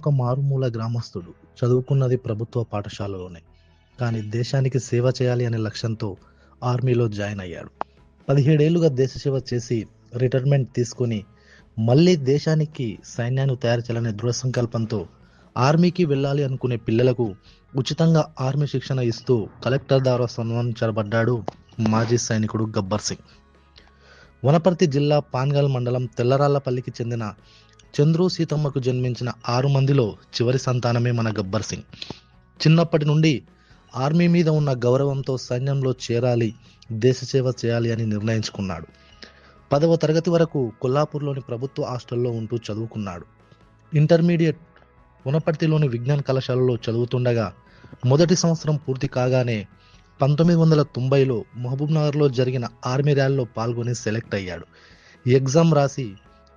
ఒక మారుమూల గ్రామస్తుడు. చదువుకున్నది ప్రభుత్వ పాఠశాలలోనే. కానీ దేశానికి సేవ చేయాలి అనే లక్ష్యంతో ఆర్మీలో జాయిన్ అయ్యాడు. 17 ఏళ్లుగా దేశ సేవ చేసి రిటైర్మెంట్ తీసుకొని మళ్ళీ దేశానికి సైన్యాన్ని తయారు చేయాలనే దృఢ సంకల్పంతో ఆర్మీకి వెళ్ళాలి అనుకునే పిల్లలకు ఉచితంగా ఆర్మీ శిక్షణ ఇస్తూ కలెక్టర్ ద్వారా సన్మానించబడ్డాడు మాజీ సైనికుడు గబ్బర్ సింగ్. వనపర్తి జిల్లా పాన్గల్ మండలం తెల్లరాళ్లపల్లికి చెందిన చంద్రు సీతమ్మకు జన్మించిన 6 మందిలో చివరి సంతానమే మన గబ్బర్ సింగ్. చిన్నప్పటి నుండి ఆర్మీ మీద ఉన్న గౌరవంతో సైన్యంలో చేరాలి, దేశ సేవ చేయాలి అని నిర్ణయించుకున్నాడు. 10వ తరగతి వరకు కొల్లాపూర్లోని ప్రభుత్వ హాస్టల్లో ఉంటూ చదువుకున్నాడు. ఇంటర్మీడియట్ వనపర్తిలోని విజ్ఞాన కళాశాలలో చదువుతుండగా మొదటి సంవత్సరం పూర్తి కాగానే 1990లో మహబూబ్నగర్లో జరిగిన ఆర్మీ ర్యాలీలో పాల్గొని సెలెక్ట్ అయ్యాడు. ఎగ్జామ్ రాసి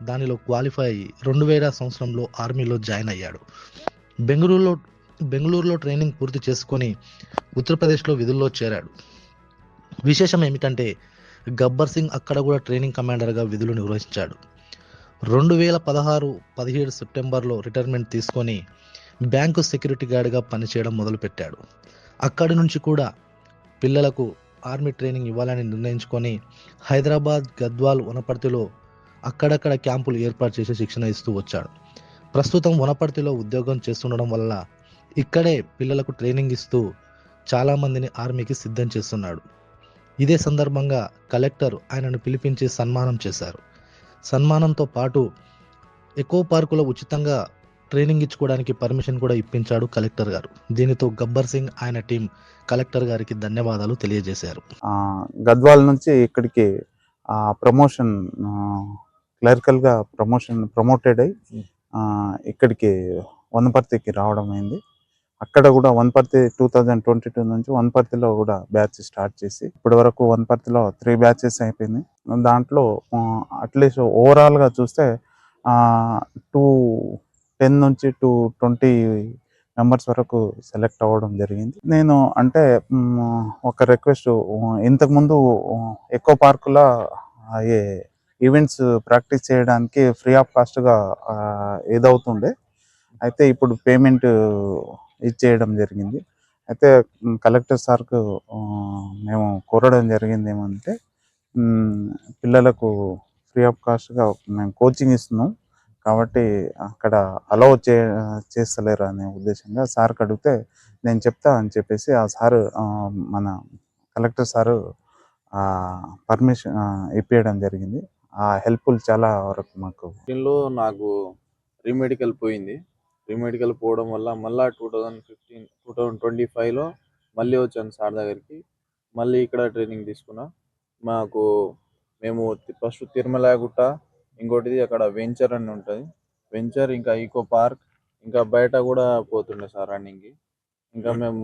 దానిలో క్వాలిఫై అయ్యి 2000 సంవత్సరంలో ఆర్మీలో జాయిన్ అయ్యాడు. బెంగళూరులో ట్రైనింగ్ పూర్తి చేసుకొని ఉత్తరప్రదేశ్లో విధుల్లో చేరాడు. విశేషం ఏమిటంటే గబ్బర్ సింగ్ అక్కడ కూడా ట్రైనింగ్ కమాండర్గా విధులు నిర్వహించాడు. 2016-17 సెప్టెంబర్లో రిటైర్మెంట్ తీసుకొని బ్యాంకు సెక్యూరిటీ గార్డ్గా పనిచేయడం మొదలుపెట్టాడు. అక్కడి నుంచి కూడా పిల్లలకు ఆర్మీ ట్రైనింగ్ ఇవ్వాలని నిర్ణయించుకొని హైదరాబాద్, గద్వాల్, వనపర్తిలో అక్కడక్కడ క్యాంపులు ఏర్పాటు చేసి శిక్షణ ఇస్తూ వచ్చాడు. ప్రస్తుతం వనపర్తిలో ఉద్యోగం చేస్తుండడం వల్ల ఇక్కడే పిల్లలకు ట్రైనింగ్ ఇస్తూ చాలామందిని ఆర్మీకి సిద్ధం చేస్తున్నాడు. ఇదే సందర్భంగా కలెక్టర్ ఆయనను పిలిపించి సన్మానం చేశారు. సన్మానంతో పాటు ఎకో పార్కులో ఉచితంగా ట్రైనింగ్ ఇచ్చుకోవడానికి పర్మిషన్ కూడా ఇప్పించాడు కలెక్టర్ గారు. దీనితో గబ్బర్ సింగ్ ఆయన టీం కలెక్టర్ గారికి ధన్యవాదాలు తెలియజేశారు. గద్వాల్ నుంచి ఇక్కడికి ప్రమోషన్ క్లరికల్గా ప్రమోటెడ్ అయ్యి ఇక్కడికి వనపర్తికి రావడం అయింది. అక్కడ కూడా వనపర్తి 2022 నుంచి వనపర్తిలో కూడా బ్యాచ్ స్టార్ట్ చేసి ఇప్పటి వరకు వనపర్తిలో 3 బ్యాచెస్ అయిపోయింది. దాంట్లో అట్లీస్ట్ ఓవరాల్గా చూస్తే 10 నుంచి 20 మెంబర్స్ వరకు సెలెక్ట్ అవ్వడం జరిగింది. నేను అంటే ఒక రిక్వెస్ట్, ఇంతకుముందు ఎకో పార్కులో ఈవెంట్స్ ప్రాక్టీస్ చేయడానికి ఫ్రీ ఆఫ్ కాస్ట్గా ఏదవుతుండే, అయితే ఇప్పుడు పేమెంట్ ఇచ్చేయడం జరిగింది. అయితే కలెక్టర్ సార్కు మేము కోరడం జరిగింది ఏమంటే, పిల్లలకు ఫ్రీ ఆఫ్ కాస్ట్గా మేము కోచింగ్ ఇస్తున్నాం కాబట్టి అక్కడ అలౌ చేస్తలేరు అనే ఉద్దేశంగా సార్కి అడిగితే నేను చెప్తా అని చెప్పేసి ఆ సారు మన కలెక్టర్ సారు పర్మిషన్ ఇప్పించడం జరిగింది. ఆ హెల్ప్ఫుల్ చాలా వరకు మాకు. దీనిలో నాకు రీమెడికల్ పోయింది. రీమెడికల్ పోవడం వల్ల మళ్ళీ 2025లో మళ్ళీ వచ్చాను సార్ దగ్గరికి. మళ్ళీ ఇక్కడ ట్రైనింగ్ తీసుకున్నా. మేము ఫస్ట్ తిరుమలగుట్ట, ఇంకోటిది అక్కడ వెంచర్ అని ఉంటుంది, వెంచర్, ఇంకా ఈకో పార్క్, ఇంకా బయట కూడా పోతుండే సార్ రన్నింగ్కి. ఇంకా మేము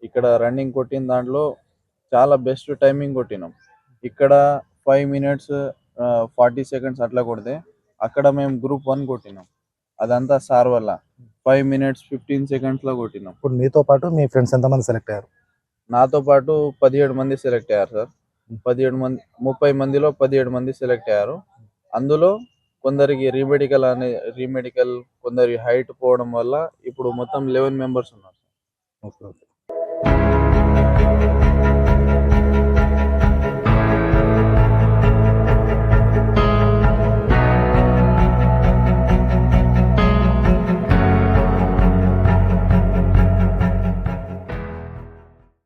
ఇక్కడ రన్నింగ్ కొట్టిన దాంట్లో చాలా బెస్ట్ టైమింగ్ కొట్టినాం. ఇక్కడ 5 minutes 40 seconds అట్లా కొడితే అక్కడ మేము గ్రూప్ 1 కొట్టినాం. అదంతా సార్ వల్ల 5 minutes 15 secondsలో కొట్టినాం. ఇప్పుడు మీతో పాటు మీ ఫ్రెండ్స్ ఎంతమంది సెలెక్ట్ అయ్యారు? నాతో పాటు 17 మంది సెలెక్ట్ అయ్యారు సార్. 30 మందిలో 17 మంది సెలెక్ట్ అయ్యారు. అందులో కొందరికి రీమెడికల్ కొందరి హైట్ పోవడం వల్ల ఇప్పుడు మొత్తం 11 members ఉన్నారు. ఓకే.